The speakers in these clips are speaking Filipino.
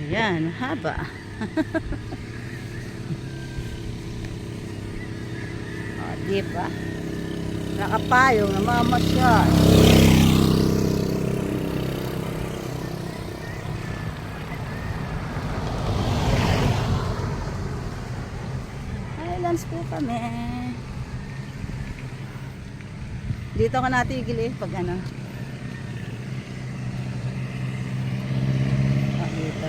Ayan, haba. O, diba? Nakapayong, namamasyal. Highlands po kami. Dito ka natigil eh, pag ano. Ah, dito.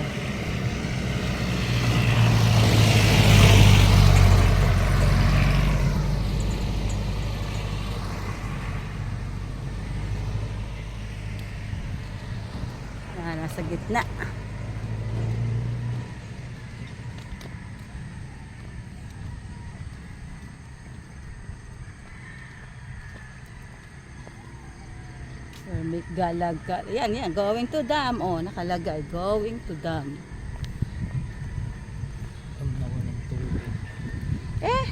Ah, nasa gitna. Permit Galagal. Yan, going to dam. Oh, nakalagay, going to dam. Naman ng tubig. Eh,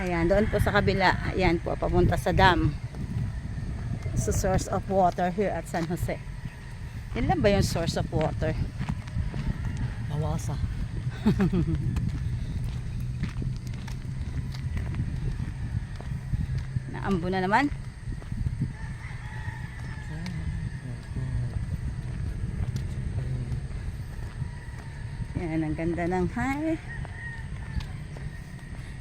ayan, doon po sa kabila. Ayan po, papunta sa dam. Sa source of water here at San Jose. Yan lang ba yung source of water? Nawasa. Naambo na naman. Yan, ang ganda ng hay.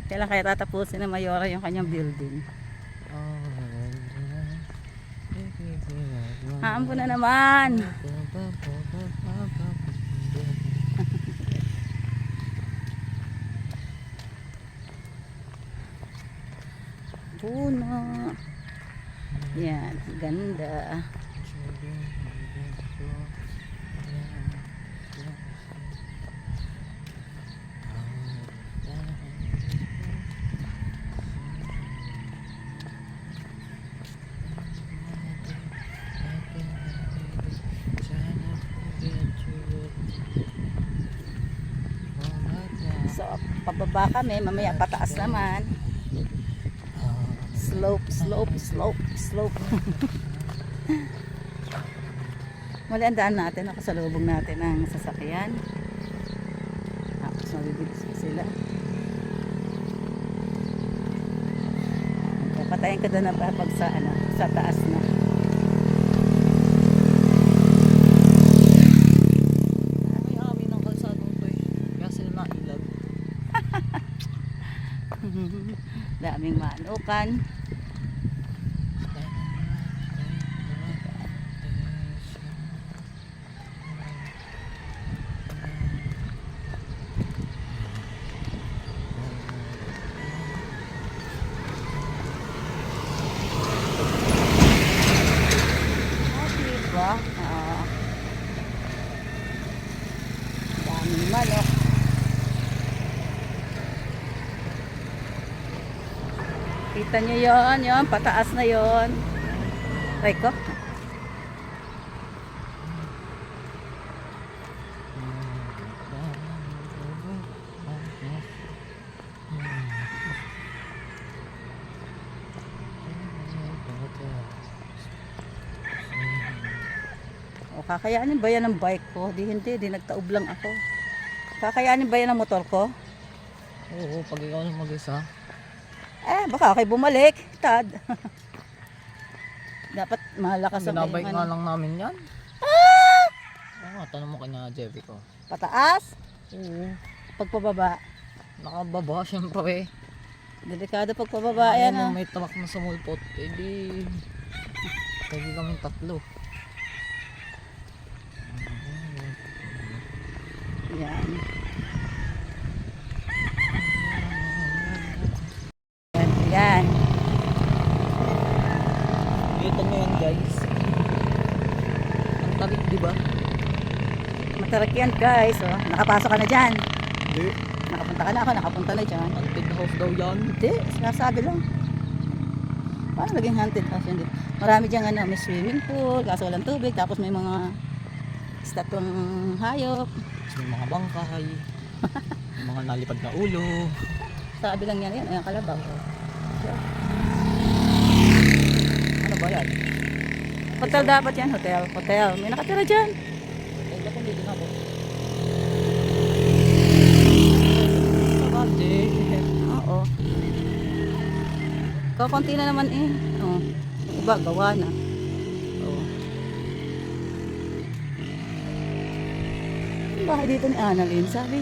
Kailan kaya tatapusin na Mayora yung kanyang building? Naambo na naman. Puno. Yan, ganda. So, pababa kami, mamaya pataas naman. Slope, slope, slope, slope. Muli ang daan natin, nakasalubong natin ang sasakyan. Tapos mabibilis pa sila. Patayin ka doon na pag sa, ano, sa taas na. May amin ng kalsadong to eh. Kaya sila nailag. Daming manukan. Diba? Daming manok. Kita nyo yon, pataas na yon. Try ko. O, kakayanin ba yan ang bike ko? Hindi, nagtaob lang ako. Kakayanin ba yan ang motor ko? Oo, pag ikaw na mag-isa. Eh, baka kayo bumalik, Tad. Dapat malakas ang Binabike kayong nga ano. lang namin yan. Oo, tanong mo kanya Jeffy ko. Pataas, Oo. pagpababa. Nakababa siyempre. Delikado pagpababa yan. Ano, may tamak na sumulpot. Eh di... Pwede kami tatlo. Yan. Yan. Dito nyo yan guys. Ang tarik diba? Matarak yan guys. Oh. Nakapasok ka na dyan. Hindi. Nakapunta ka na ako, nakapunta na dyan. Haunted house daw yan. Hindi, sinasabi lang. Paano naging haunted house yan dito? Marami dyan ano, may swimming pool, kaso walang tubig, tapos may mga estatwang hayop. May mga bangkay. Mga nalipad na ulo. Sa kabilang yan, yan, ayan, kalabaw. Ano ba yan? Hotel dapat yan, hotel. Hotel. May nakatira dyan. Ay, ba't hindi din ako? Sabagde. Oo. Kakunti na naman eh. Oo. Yung iba, gawa na. Oo. Yung bahay dito ni Annalyn, sabi.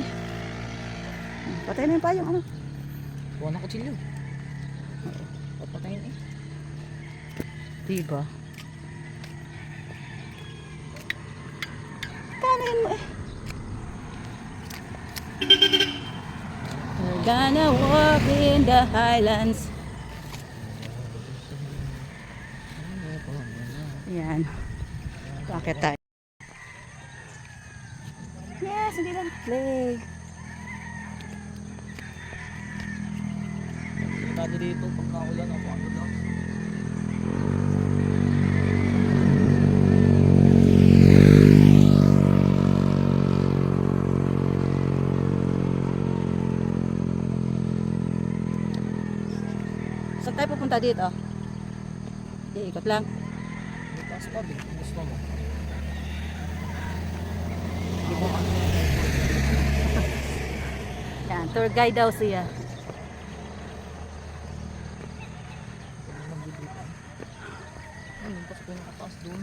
Patay na yung payong, ano? Kuha na kutsilyo. Papatayin eh. Diba? Kanin mo eh. We're gonna walk in the highlands. Yan. Bakit tayo? Yes, hindi lang play. Delikado dito pag naulan ako. Ano daw? Saan tayo pupunta dito? Ikot lang. May taas pa din. Gusto mo. Yan, tour guide daw siya. Ayun, kasi kung nakataas doon.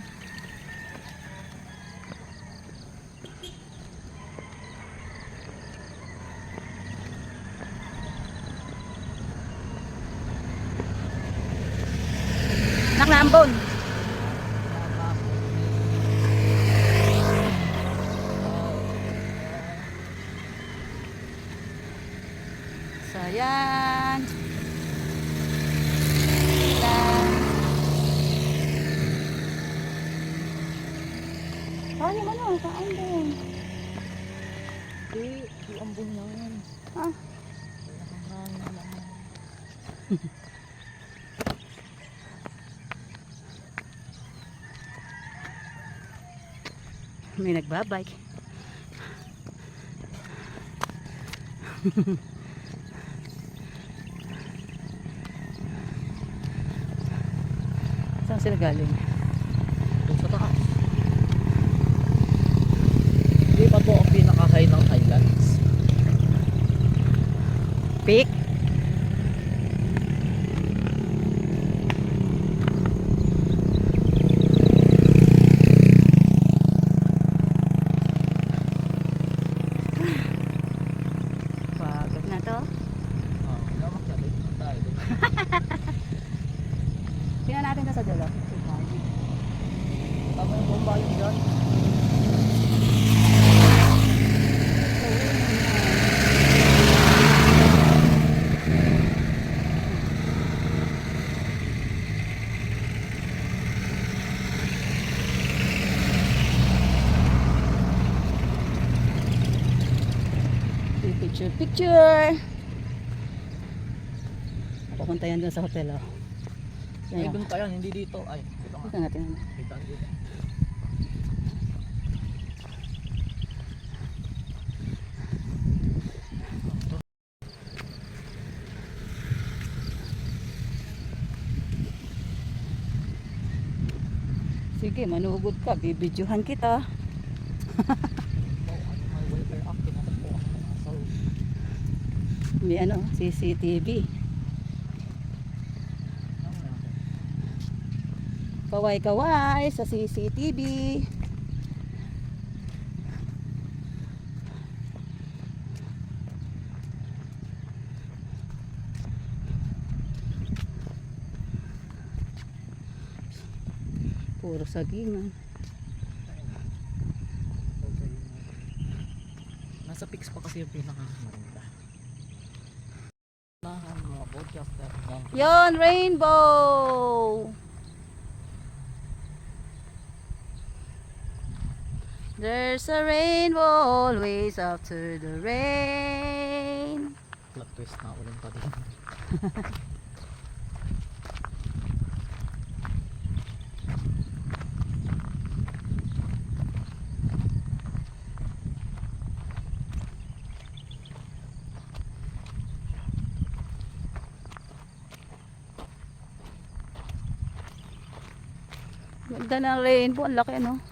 Naklambon. So, yan. Yan. Oh, yung ano, saan din? Yung ambon yan. Ah, Nakahangin lang. may nagbabike. Saan sila galing? Doon sa taas. Hindi pa po ang pinaka-high ng Highlands. Peak? Pagod na to. Lamak na doon. Tayo doon. Tingnan natin to sa dulo. Tama yung bomba yun dyan. Picture, picture. Papunta yan dun sa hotel, oh. Ay, Yan, doon pa yan. Hindi dito. Ay, dito nga. dito natin. Dito dito. Sige, manugod ka. Bibidyohan kita. May welfare act. Tinatag po ako ng asal. May ano, CCTV. Kaway-kaway sa CCTV. Puro sagingan. Nasa pics pa kasi yung pinaka-maganda. Mga podcaster. Yon, rainbow. There's a rainbow always after the rain. Plot twist na ulan pa din. Ganda ng rainbow. Ang laki, no?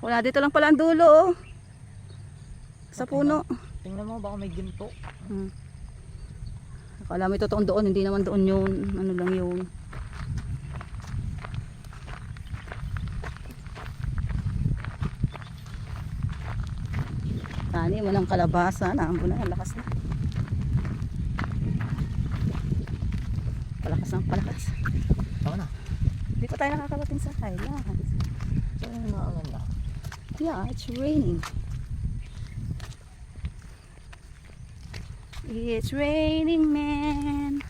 Wala, dito lang pala ang dulo, oh. Sa puno. Tingnan mo, baka may ginto. Akala mo totoong doon, hindi naman doon yun. Ano lang yun. Tani mo ng kalabasa. Naambo na, ang lakas na. Palakas ng palakas. Tama na. Hindi pa tayo nakakarating sa Highlands. So, ano na. Yeah, it's raining. It's raining, man.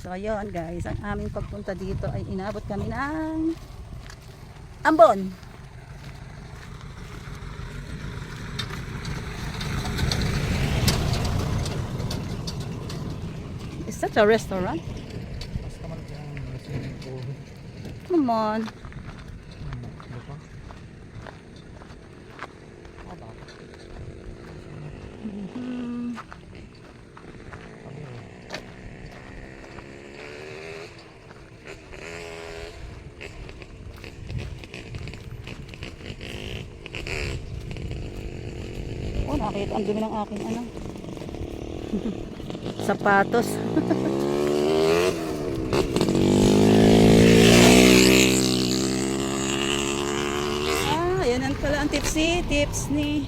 So, ayun guys, ang aming pagpunta dito ay inabot kami ng Ambon. Is that a restaurant? Basta man yung swimming pool. Come on. Ano pa? Ah, bakit? Mhm. Sabi mo. Oh, nakita ang dumi ng aking ano. Sapatos. Yan ang pala ang tips ni.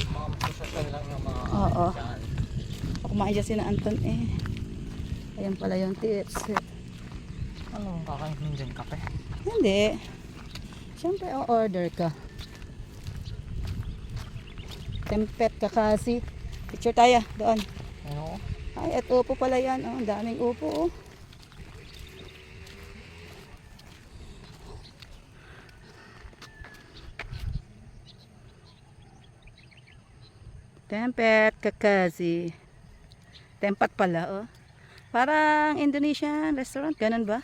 Mga social lang yung mga Oo. dyan. Kumain dyan si na Anton eh. Ayan pala yung tips. Ano ang kakain mo dyan, kape? Hindi. Siyempre order ka. Tempet ka kasi. Picture tayo doon. Ano? Ay, at upo pala yan. Oh, ang daming upo. Oh. Tempet kakazi. Tempat pala, oh. Parang Indonesian restaurant, ganun ba?